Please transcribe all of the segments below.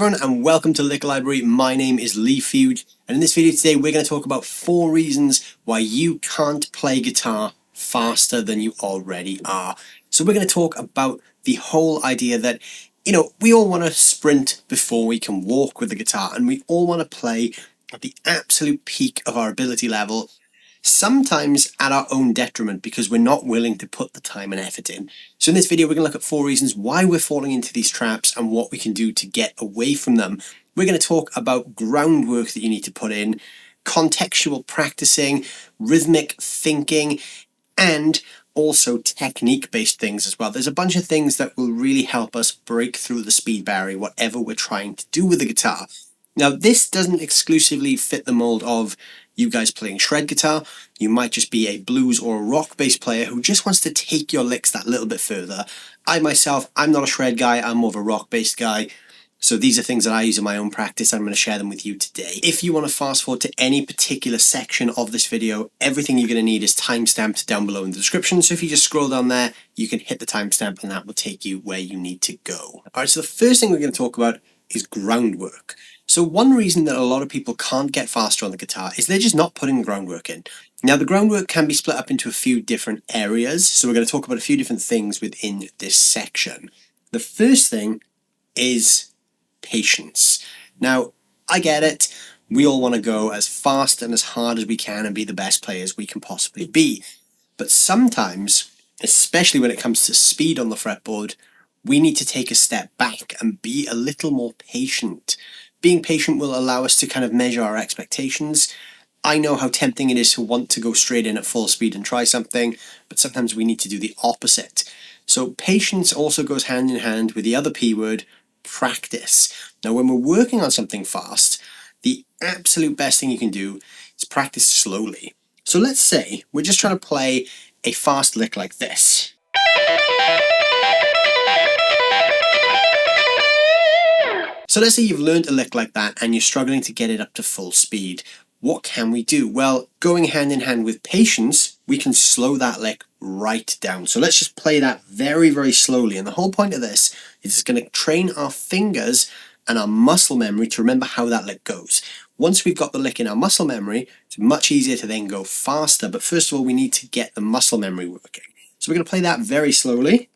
everyone and welcome to Licklibrary. My name is Leigh, and in this video today we're going to talk about 4 reasons why you can't play guitar faster than you already are. So we're going to talk about the whole idea that, we all want to sprint before we can walk with the guitar, and we all want to play at the absolute peak of our ability level, sometimes at our own detriment because we're not willing to put the time and effort in. So in this video, we're going to look at 4 reasons why we're falling into these traps and what we can do to get away from them. We're going to talk about groundwork that you need to put in, contextual practicing, rhythmic thinking, and also technique-based things as well. There's a bunch of things that will really help us break through the speed barrier, whatever we're trying to do with the guitar. Now, this doesn't exclusively fit the mold of you guys playing shred guitar. You might just be a blues or a rock bass player who just wants to take your licks that little bit further. I myself, I'm not a shred guy, I'm more of a rock based guy. So these are things that I use in my own practice. I'm going to share them with you today. If you want to fast forward to any particular section of this video, everything you're going to need is timestamped down below in the description. So if you just scroll down there, you can hit the timestamp and that will take you where you need to go. Alright, so the first thing we're going to talk about is groundwork. So one reason that a lot of people can't get faster on the guitar is they're just not putting the groundwork in. Now, the groundwork can be split up into a few different areas, so we're going to talk about a few different things within this section. The first thing is patience. Now, I get it. We all want to go as fast and as hard as we can and be the best players we can possibly be. But sometimes, especially when it comes to speed on the fretboard, we need to take a step back and be a little more patient. Being patient will allow us to kind of measure our expectations. I know how tempting it is to want to go straight in at full speed and try something, but sometimes we need to do the opposite. So patience also goes hand in hand with the other P word, practice. Now, when we're working on something fast, the absolute best thing you can do is practice slowly. So let's say we're just trying to play a fast lick like this. So let's say you've learned a lick like that and you're struggling to get it up to full speed. What can we do? Well, going hand in hand with patience, we can slow that lick right down. So let's just play that very, very slowly. And the whole point of this is it's going to train our fingers and our muscle memory to remember how that lick goes. Once we've got the lick in our muscle memory, it's much easier to then go faster. But first of all, we need to get the muscle memory working. So we're going to play that very slowly.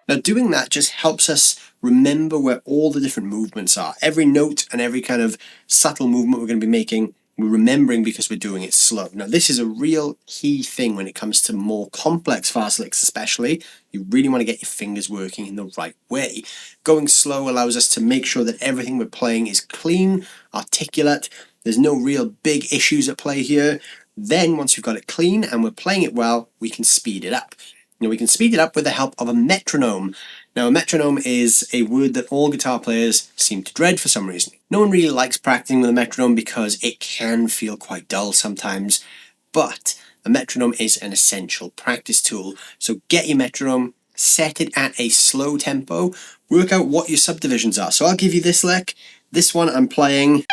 Now, doing that just helps us remember where all the different movements are. Every note and every kind of subtle movement we're going to be making, we're remembering because we're doing it slow. Now, this is a real key thing when it comes to more complex fast licks especially. You really want to get your fingers working in the right way. Going slow allows us to make sure that everything we're playing is clean, articulate. There's no real big issues at play here. Then, once we've got it clean and we're playing it well, we can speed it up. Now, we can speed it up with the help of a metronome. Now, a metronome is a word that all guitar players seem to dread for some reason. No one really likes practicing with a metronome because it can feel quite dull sometimes, but a metronome is an essential practice tool. So get your metronome, set it at a slow tempo, work out what your subdivisions are. So I'll give you this lick. This one I'm playing,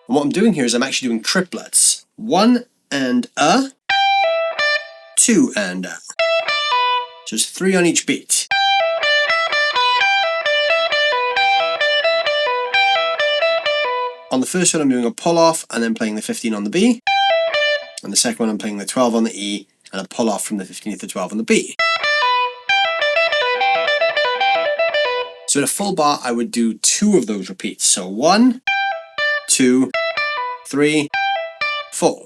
and what I'm doing here is I'm actually doing triplets. 1 and a, 2 and a. So it's 3 on each beat. On the first one I'm doing a pull off and then playing the 15 on the B. And the second one I'm playing the 12 on the E and a pull off from the 15 to the 12 on the B. So in a full bar I would do 2 of those repeats. So 1, 2, 3, 4.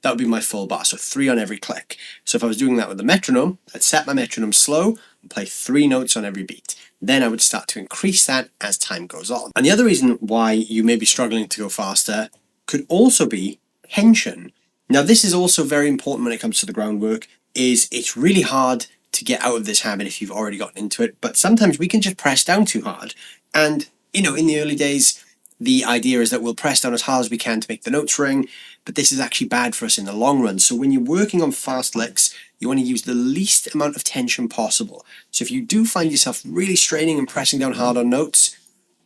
That would be my full bar, so 3 on every click. So if I was doing that with the metronome, I'd set my metronome slow and play 3 notes on every beat. Then I would start to increase that as time goes on. And the other reason why you may be struggling to go faster could also be tension. Now, this is also very important when it comes to the groundwork, is it's really hard to get out of this habit if you've already gotten into it, but sometimes we can just press down too hard. And, in the early days, the idea is that we'll press down as hard as we can to make the notes ring, but this is actually bad for us in the long run. So when you're working on fast licks, you want to use the least amount of tension possible. So if you do find yourself really straining and pressing down hard on notes,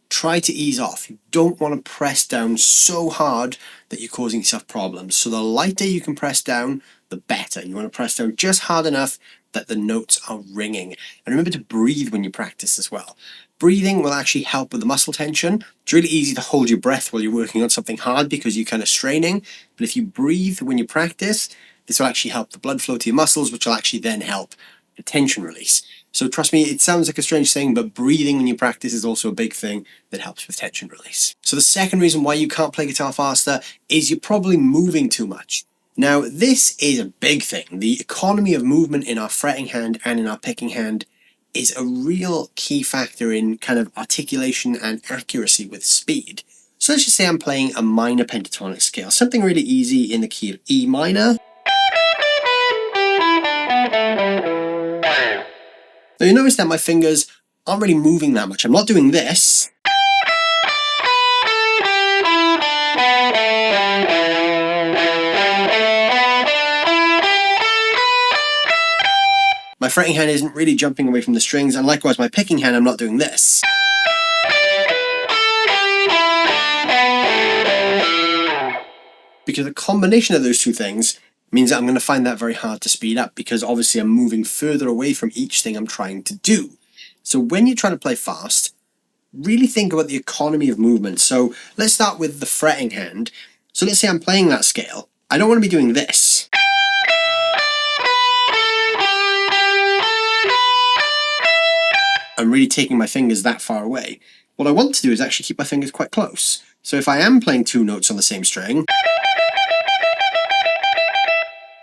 try to ease off. You don't want to press down so hard that you're causing yourself problems. So the lighter you can press down, the better. You want to press down just hard enough that the notes are ringing. And remember to breathe when you practice as well. Breathing will actually help with the muscle tension. It's really easy to hold your breath while you're working on something hard because you're kind of straining. But if you breathe when you practice, this will actually help the blood flow to your muscles, which will actually then help the tension release. So trust me, it sounds like a strange thing, but breathing when you practice is also a big thing that helps with tension release. So the second reason why you can't play guitar faster is you're probably moving too much. Now, this is a big thing. The economy of movement in our fretting hand and in our picking hand is a real key factor in kind of articulation and accuracy with speed. So let's just say I'm playing a minor pentatonic scale, something really easy in the key of E minor. Now you notice that my fingers aren't really moving that much. I'm not doing this. My fretting hand isn't really jumping away from the strings, and likewise my picking hand, I'm not doing this. Because the combination of those two things means that I'm going to find that very hard to speed up, because obviously I'm moving further away from each thing I'm trying to do. So when you're trying to play fast, really think about the economy of movement. So let's start with the fretting hand. So let's say I'm playing that scale. I don't want to be doing this. I'm really taking my fingers that far away. What I want to do is actually keep my fingers quite close. So if I am playing two notes on the same string,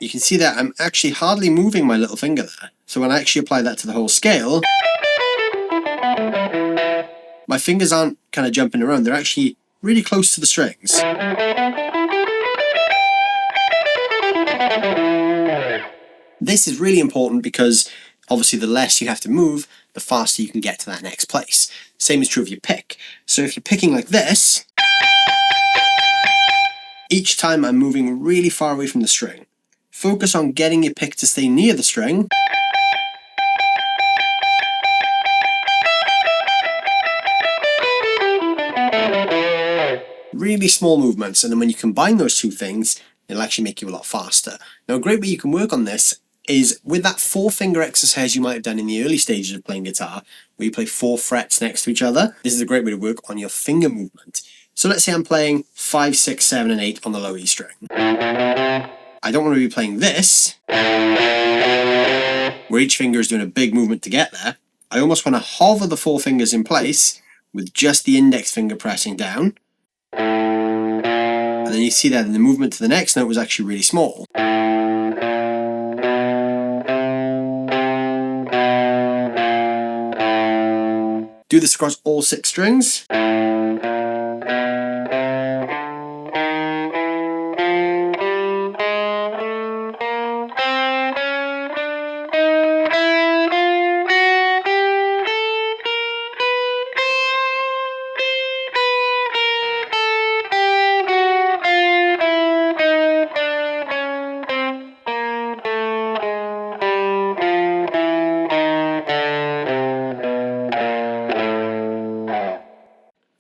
you can see that I'm actually hardly moving my little finger there. So when I actually apply that to the whole scale, my fingers aren't kind of jumping around. They're actually really close to the strings. This is really important because obviously the less you have to move, the faster you can get to that next place. Same is true of your pick. So if you're picking like this, each time I'm moving really far away from the string. Focus on getting your pick to stay near the string. Really small movements, and then when you combine those two things, it'll actually make you a lot faster. Now, a great way you can work on this is with that 4-finger exercise you might have done in the early stages of playing guitar, where you play 4 frets next to each other. This is a great way to work on your finger movement. So let's say I'm playing 5, 6, 7, and 8 on the low E string. I don't want to be playing this, where each finger is doing a big movement to get there. I almost want to hover the 4 fingers in place with just the index finger pressing down. And then you see that the movement to the next note was actually really small. Do this across all 6 strings.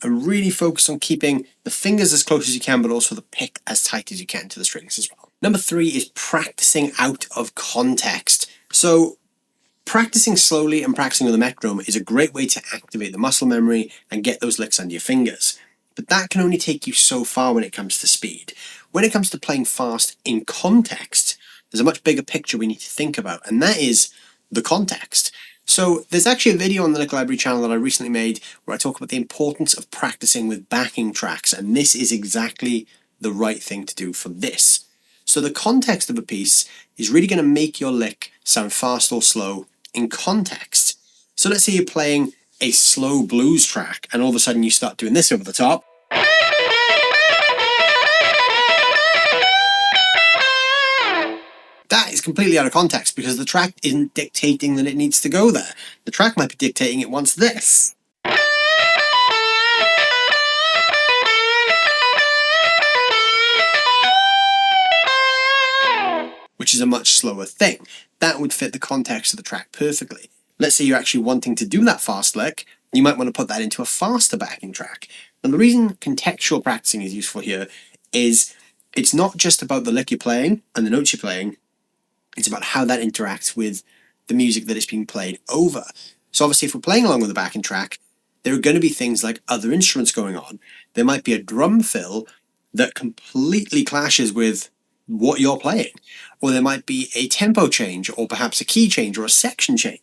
And really focus on keeping the fingers as close as you can, but also the pick as tight as you can to the strings as well. Number 3 is practicing out of context. So practicing slowly and practicing with a metronome is a great way to activate the muscle memory and get those licks under your fingers. But that can only take you so far when it comes to speed. When it comes to playing fast in context, there's a much bigger picture we need to think about, and that is the context. So there's actually a video on the Licklibrary channel that I recently made where I talk about the importance of practicing with backing tracks, and this is exactly the right thing to do for this. So the context of a piece is really going to make your lick sound fast or slow in context. So let's say you're playing a slow blues track and all of a sudden you start doing this over the top. That is completely out of context because the track isn't dictating that it needs to go there. The track might be dictating it wants this. Which is a much slower thing. That would fit the context of the track perfectly. Let's say you're actually wanting to do that fast lick, you might want to put that into a faster backing track. And the reason contextual practicing is useful here is it's not just about the lick you're playing and the notes you're playing, it's about how that interacts with the music that is being played over. So obviously if we're playing along with a backing track, there are going to be things like other instruments going on. There might be a drum fill that completely clashes with what you're playing. Or there might be a tempo change, or perhaps a key change, or a section change.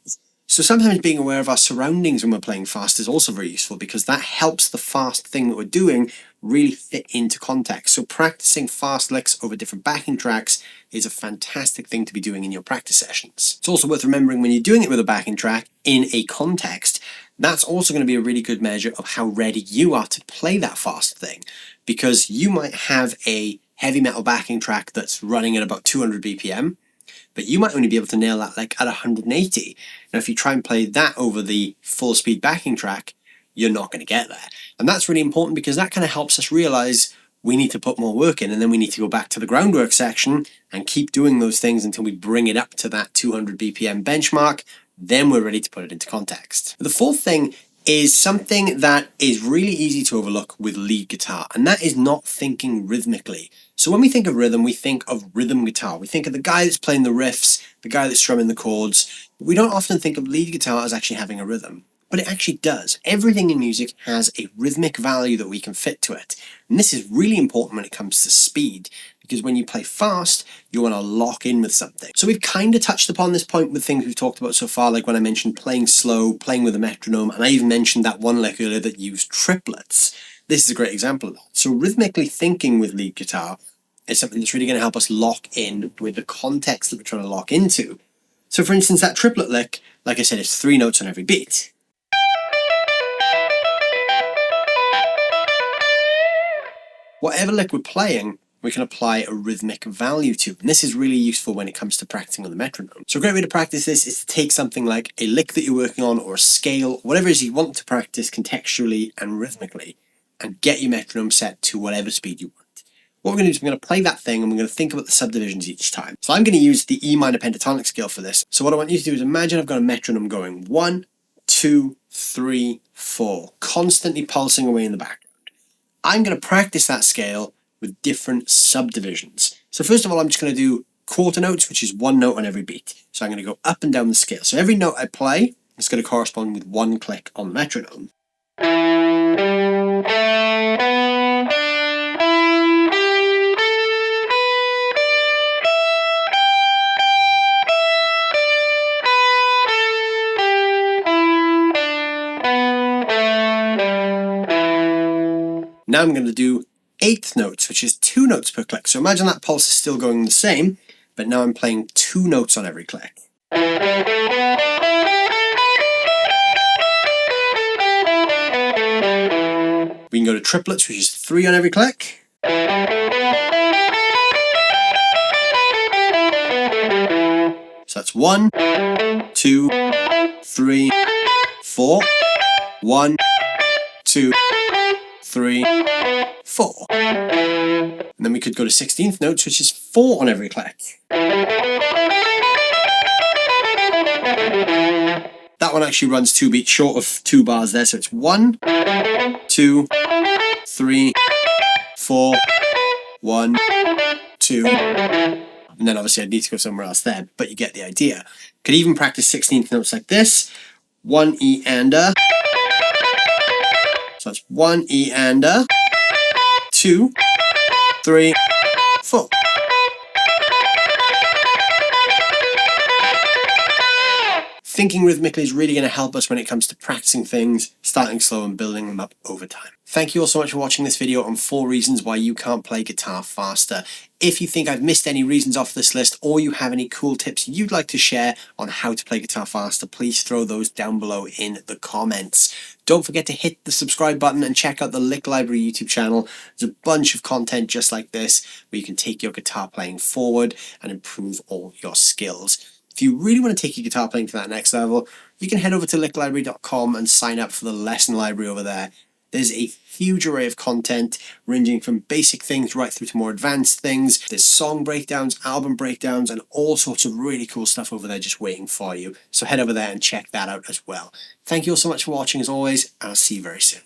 So sometimes being aware of our surroundings when we're playing fast is also very useful, because that helps the fast thing that we're doing really fit into context. So practicing fast licks over different backing tracks is a fantastic thing to be doing in your practice sessions. It's also worth remembering when you're doing it with a backing track in a context, that's also going to be a really good measure of how ready you are to play that fast thing, because you might have a heavy metal backing track that's running at about 200 BPM, but you might only be able to nail that lick at 180. Now, if you try and play that over the full speed backing track, you're not going to get there. And that's really important, because that kind of helps us realize we need to put more work in, and then we need to go back to the groundwork section and keep doing those things until we bring it up to that 200 BPM benchmark. Then we're ready to put it into context. The fourth thing is something that is really easy to overlook with lead guitar, and that is not thinking rhythmically. So when we think of rhythm, we think of rhythm guitar. We think of the guy that's playing the riffs, the guy that's strumming the chords. We don't often think of lead guitar as actually having a rhythm, but it actually does. Everything in music has a rhythmic value that we can fit to it. And this is really important when it comes to speed, because when you play fast, you want to lock in with something. So we've kind of touched upon this point with things we've talked about so far, like when I mentioned playing slow, playing with a metronome, and I even mentioned that one lick earlier that used triplets. This is a great example of that. So rhythmically thinking with lead guitar is something that's really going to help us lock in with the context that we're trying to lock into. So for instance, that triplet lick, like I said, it's 3 notes on every beat. Whatever lick we're playing, we can apply a rhythmic value to. And this is really useful when it comes to practicing on the metronome. So a great way to practice this is to take something like a lick that you're working on, or a scale, whatever it is you want to practice contextually and rhythmically, and get your metronome set to whatever speed you want. What we're going to do is we're going to play that thing, and we're going to think about the subdivisions each time. So I'm going to use the E minor pentatonic scale for this. So what I want you to do is imagine I've got a metronome going 1, 2, 3, 4, constantly pulsing away in the background. I'm going to practice that scale with different subdivisions. So first of all, I'm just going to do quarter notes, which is 1 note on every beat. So I'm going to go up and down the scale. So every note I play is going to correspond with 1 click on the metronome. Now I'm going to do 8th notes, which is 2 notes per click. So imagine that pulse is still going the same, but now I'm playing 2 notes on every click. We can go to triplets, which is 3 on every click. So that's 1, 2, 3, 4. 1, 2, 3, 4. And then we could go to 16th notes, which is 4 on every click. That one actually runs 2 beats short of 2 bars there, so it's 1, 2, 3, 4, 1, 2. And then obviously I need to go somewhere else there, but you get the idea. Could even practice 16th notes like this. 1 E and a. So that's 1 E and a, 2, 3, 4. Thinking rhythmically is really going to help us when it comes to practicing things, starting slow and building them up over time. Thank you all so much for watching this video on 4 reasons why you can't play guitar faster. If you think I've missed any reasons off this list, or you have any cool tips you'd like to share on how to play guitar faster, please throw those down below in the comments. Don't forget to hit the subscribe button and check out the Licklibrary YouTube channel. There's a bunch of content just like this where you can take your guitar playing forward and improve all your skills. If you really want to take your guitar playing to that next level, you can head over to licklibrary.com and sign up for the lesson library over there. There's a huge array of content ranging from basic things right through to more advanced things. There's song breakdowns, album breakdowns, and all sorts of really cool stuff over there just waiting for you. So head over there and check that out as well. Thank you all so much for watching as always, and I'll see you very soon.